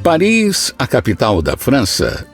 Paris, a capital da França.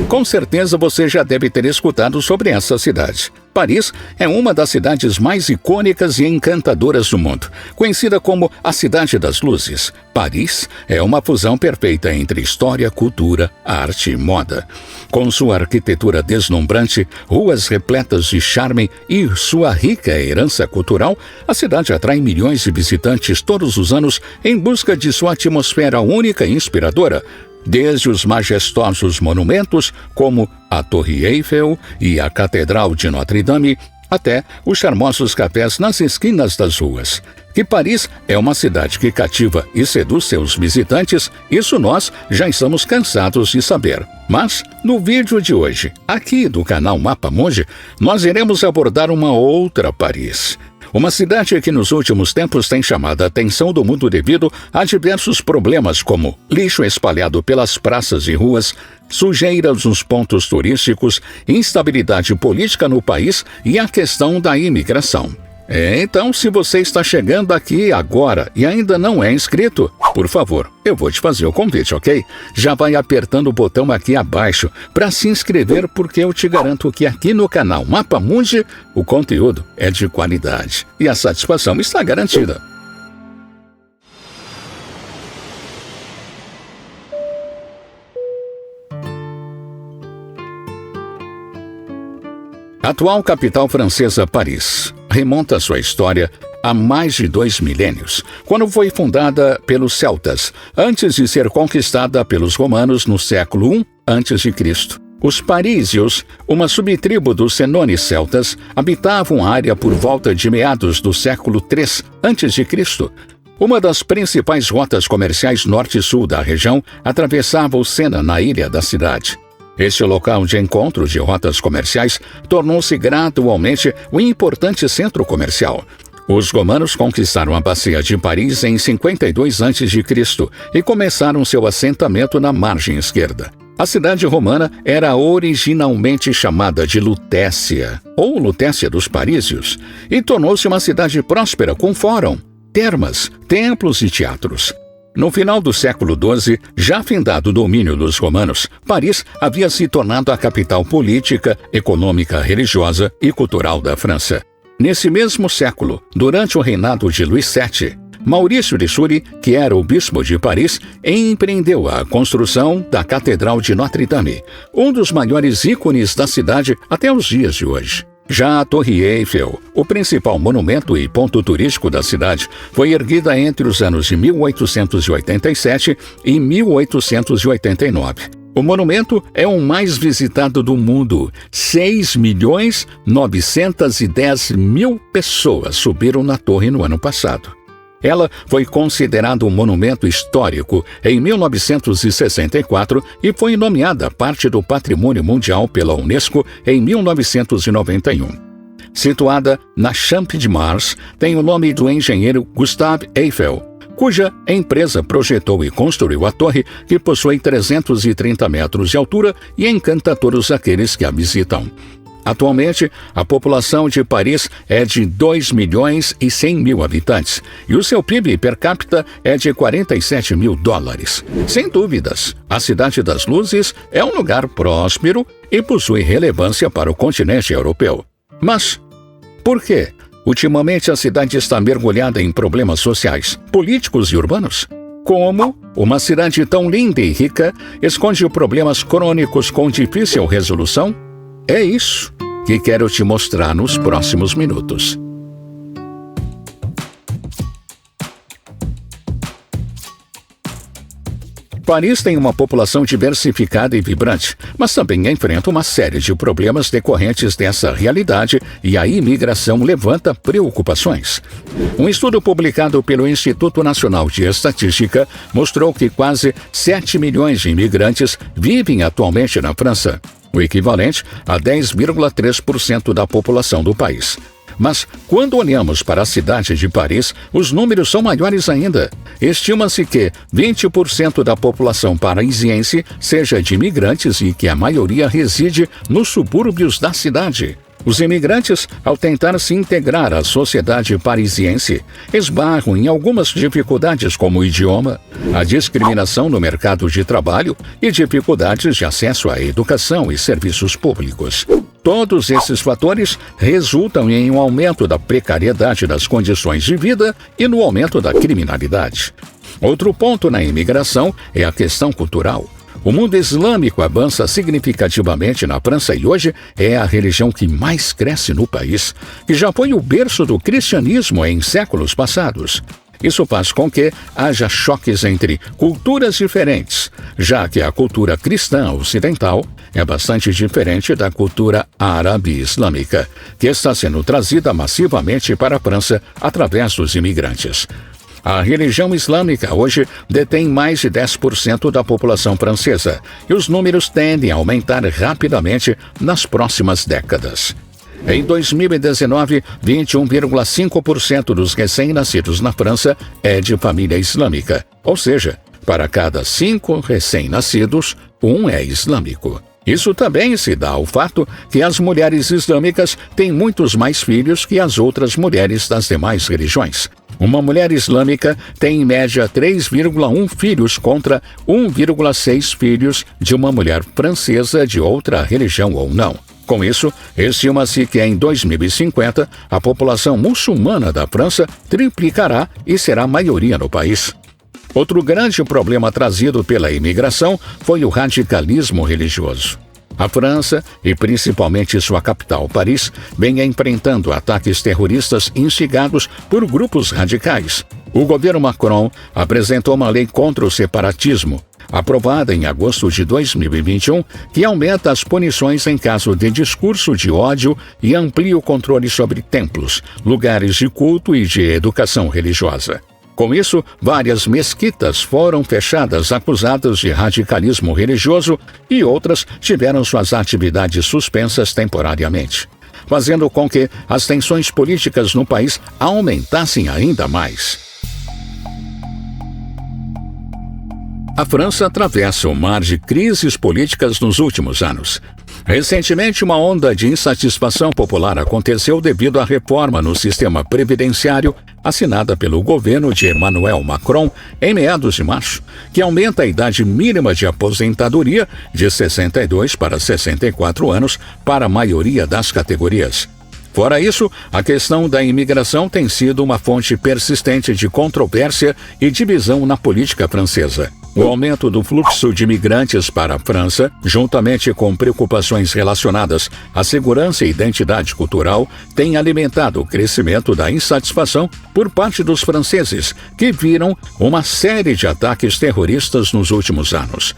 Com certeza você já deve ter escutado sobre essa cidade. Paris é uma das cidades mais icônicas e encantadoras do mundo. Conhecida como a Cidade das Luzes, Paris é uma fusão perfeita entre história, cultura, arte e moda. Com sua arquitetura deslumbrante, ruas repletas de charme e sua rica herança cultural, a cidade atrai milhões de visitantes todos os anos em busca de sua atmosfera única e inspiradora. Desde os majestosos monumentos, como a Torre Eiffel e a Catedral de Notre Dame, até os charmosos cafés nas esquinas das ruas. Que Paris é uma cidade que cativa e seduz seus visitantes, isso nós já estamos cansados de saber. Mas, no vídeo de hoje, aqui do canal Mapa Mundi, nós iremos abordar uma outra Paris. Uma cidade que nos últimos tempos tem chamado a atenção do mundo devido a diversos problemas como lixo espalhado pelas praças e ruas, sujeiras nos pontos turísticos, instabilidade política no país e a questão da imigração. Então, se você está chegando aqui agora e ainda não é inscrito, por favor, eu vou te fazer o convite, ok? Já vai apertando o botão aqui abaixo para se inscrever, porque eu te garanto que aqui no canal Mapa Mundi o conteúdo é de qualidade e a satisfação está garantida. A atual capital francesa, Paris, remonta sua história há mais de 2 milênios, quando foi fundada pelos celtas, antes de ser conquistada pelos romanos no século I a.C. Os parísios, uma subtribo dos senones celtas, habitavam a área por volta de meados do século III a.C. Uma das principais rotas comerciais norte e sul da região atravessava o Sena na ilha da cidade. Este local de encontro de rotas comerciais tornou-se gradualmente um importante centro comercial. Os romanos conquistaram a bacia de Paris em 52 a.C. e começaram seu assentamento na margem esquerda. A cidade romana era originalmente chamada de Lutécia, ou Lutécia dos Parísios, e tornou-se uma cidade próspera com fórum, termas, templos e teatros. No final do século XII, já findado o domínio dos romanos, Paris havia se tornado a capital política, econômica, religiosa e cultural da França. Nesse mesmo século, durante o reinado de Luís VII, Maurício de Sully, que era o bispo de Paris, empreendeu a construção da Catedral de Notre Dame, um dos maiores ícones da cidade até os dias de hoje. Já a Torre Eiffel, o principal monumento e ponto turístico da cidade, foi erguida entre os anos de 1887 e 1889. O monumento é o mais visitado do mundo. 6.910.000 pessoas subiram na torre no ano passado. Ela foi considerada um monumento histórico em 1964 e foi nomeada parte do Patrimônio Mundial pela Unesco em 1991. Situada na Champ-de-Mars, tem o nome do engenheiro Gustave Eiffel, cuja empresa projetou e construiu a torre, que possui 330 metros de altura e encanta todos aqueles que a visitam. Atualmente, a população de Paris é de 2.100.000 habitantes e o seu PIB per capita é de $47.000. Sem dúvidas, a Cidade das Luzes é um lugar próspero e possui relevância para o continente europeu. Mas, por quê? Ultimamente a cidade está mergulhada em problemas sociais, políticos e urbanos. Como uma cidade tão linda e rica esconde problemas crônicos com difícil resolução? É isso que quero te mostrar nos próximos minutos. Paris tem uma população diversificada e vibrante, mas também enfrenta uma série de problemas decorrentes dessa realidade e a imigração levanta preocupações. Um estudo publicado pelo Instituto Nacional de Estatística mostrou que quase 7 milhões de imigrantes vivem atualmente na França, o equivalente a 10,3% da população do país. Mas, quando olhamos para a cidade de Paris, os números são maiores ainda. Estima-se que 20% da população parisiense seja de imigrantes e que a maioria reside nos subúrbios da cidade. Os imigrantes, ao tentar se integrar à sociedade parisiense, esbarram em algumas dificuldades como o idioma, a discriminação no mercado de trabalho e dificuldades de acesso à educação e serviços públicos. Todos esses fatores resultam em um aumento da precariedade das condições de vida e no aumento da criminalidade. Outro ponto na imigração é a questão cultural. O mundo islâmico avança significativamente na França e hoje é a religião que mais cresce no país, que já foi o berço do cristianismo em séculos passados. Isso faz com que haja choques entre culturas diferentes, já que a cultura cristã ocidental é bastante diferente da cultura árabe islâmica, que está sendo trazida massivamente para a França através dos imigrantes. A religião islâmica hoje detém mais de 10% da população francesa e os números tendem a aumentar rapidamente nas próximas décadas. Em 2019, 21,5% dos recém-nascidos na França é de família islâmica, ou seja, para cada 5 recém-nascidos, 1 é islâmico. Isso também se dá ao fato que as mulheres islâmicas têm muitos mais filhos que as outras mulheres das demais religiões. Uma mulher islâmica tem em média 3,1 filhos contra 1,6 filhos de uma mulher francesa de outra religião ou não. Com isso, estima-se que em 2050 a população muçulmana da França triplicará e será maioria no país. Outro grande problema trazido pela imigração foi o radicalismo religioso. A França, e principalmente sua capital, Paris, vem enfrentando ataques terroristas instigados por grupos radicais. O governo Macron apresentou uma lei contra o separatismo, aprovada em agosto de 2021, que aumenta as punições em caso de discurso de ódio e amplia o controle sobre templos, lugares de culto e de educação religiosa. Com isso, várias mesquitas foram fechadas acusadas de radicalismo religioso e outras tiveram suas atividades suspensas temporariamente, fazendo com que as tensões políticas no país aumentassem ainda mais. A França atravessa um mar de crises políticas nos últimos anos. Recentemente, uma onda de insatisfação popular aconteceu devido à reforma no sistema previdenciário assinada pelo governo de Emmanuel Macron em meados de março, que aumenta a idade mínima de aposentadoria de 62 para 64 anos para a maioria das categorias. Fora isso, a questão da imigração tem sido uma fonte persistente de controvérsia e divisão na política francesa. O aumento do fluxo de imigrantes para a França, juntamente com preocupações relacionadas à segurança e identidade cultural, tem alimentado o crescimento da insatisfação por parte dos franceses, que viram uma série de ataques terroristas nos últimos anos.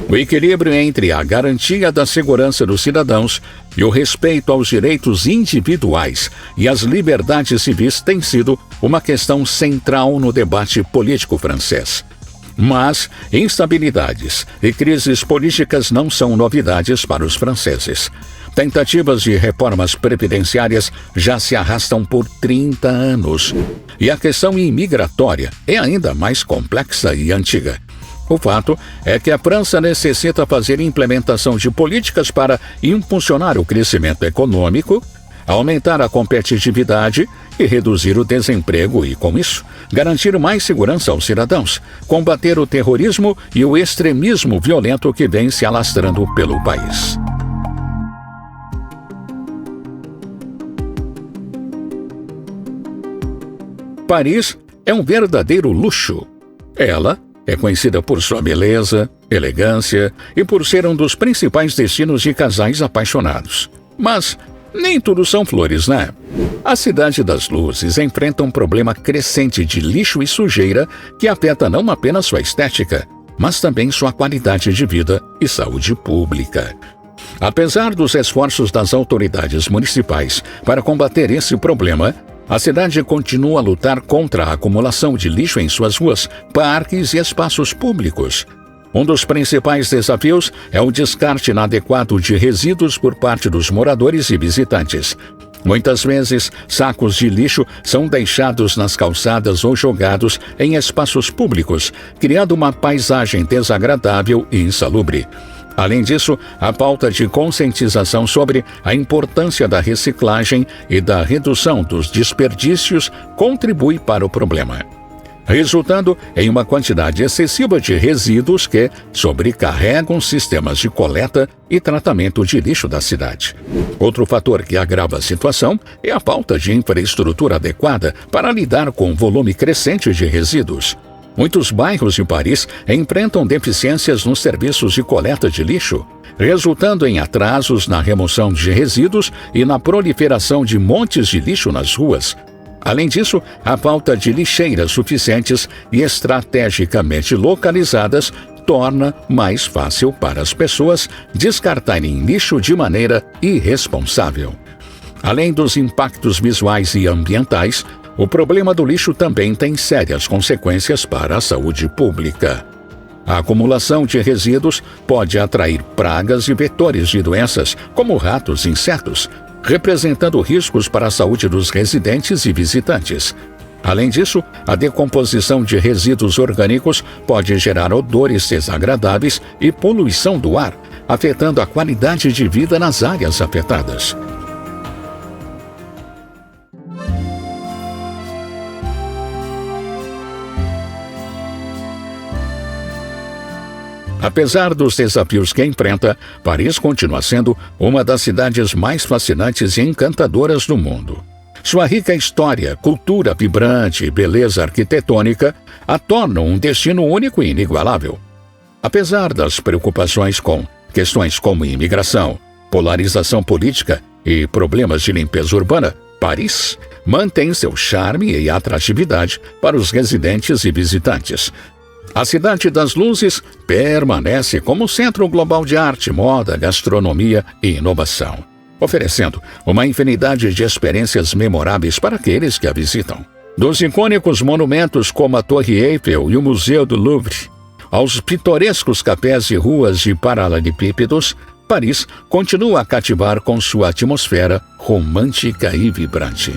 O equilíbrio entre a garantia da segurança dos cidadãos e o respeito aos direitos individuais e às liberdades civis tem sido uma questão central no debate político francês. Mas instabilidades e crises políticas não são novidades para os franceses. Tentativas de reformas previdenciárias já se arrastam por 30 anos. E a questão imigratória é ainda mais complexa e antiga. O fato é que a França necessita fazer implementação de políticas para impulsionar o crescimento econômico, aumentar a competitividade e reduzir o desemprego e, com isso, garantir mais segurança aos cidadãos, combater o terrorismo e o extremismo violento que vem se alastrando pelo país. Paris é um verdadeiro luxo. Ela é conhecida por sua beleza, elegância e por ser um dos principais destinos de casais apaixonados. Mas nem tudo são flores, né? A Cidade das Luzes enfrenta um problema crescente de lixo e sujeira que afeta não apenas sua estética, mas também sua qualidade de vida e saúde pública. Apesar dos esforços das autoridades municipais para combater esse problema, a cidade continua a lutar contra a acumulação de lixo em suas ruas, parques e espaços públicos. Um dos principais desafios é o descarte inadequado de resíduos por parte dos moradores e visitantes. Muitas vezes, sacos de lixo são deixados nas calçadas ou jogados em espaços públicos, criando uma paisagem desagradável e insalubre. Além disso, a pauta de conscientização sobre a importância da reciclagem e da redução dos desperdícios contribui para o problema, resultando em uma quantidade excessiva de resíduos que sobrecarregam sistemas de coleta e tratamento de lixo da cidade. Outro fator que agrava a situação é a falta de infraestrutura adequada para lidar com o volume crescente de resíduos. Muitos bairros de Paris enfrentam deficiências nos serviços de coleta de lixo, resultando em atrasos na remoção de resíduos e na proliferação de montes de lixo nas ruas. Além disso, a falta de lixeiras suficientes e estrategicamente localizadas torna mais fácil para as pessoas descartarem lixo de maneira irresponsável. Além dos impactos visuais e ambientais, o problema do lixo também tem sérias consequências para a saúde pública. A acumulação de resíduos pode atrair pragas e vetores de doenças, como ratos e insetos, representando riscos para a saúde dos residentes e visitantes. Além disso, a decomposição de resíduos orgânicos pode gerar odores desagradáveis e poluição do ar, afetando a qualidade de vida nas áreas afetadas. Apesar dos desafios que enfrenta, Paris continua sendo uma das cidades mais fascinantes e encantadoras do mundo. Sua rica história, cultura vibrante e beleza arquitetônica a tornam um destino único e inigualável. Apesar das preocupações com questões como imigração, polarização política e problemas de limpeza urbana, Paris mantém seu charme e atratividade para os residentes e visitantes. A Cidade das Luzes permanece como centro global de arte, moda, gastronomia e inovação, oferecendo uma infinidade de experiências memoráveis para aqueles que a visitam. Dos icônicos monumentos como a Torre Eiffel e o Museu do Louvre, aos pitorescos cafés e ruas de paralelepípedos, Paris continua a cativar com sua atmosfera romântica e vibrante.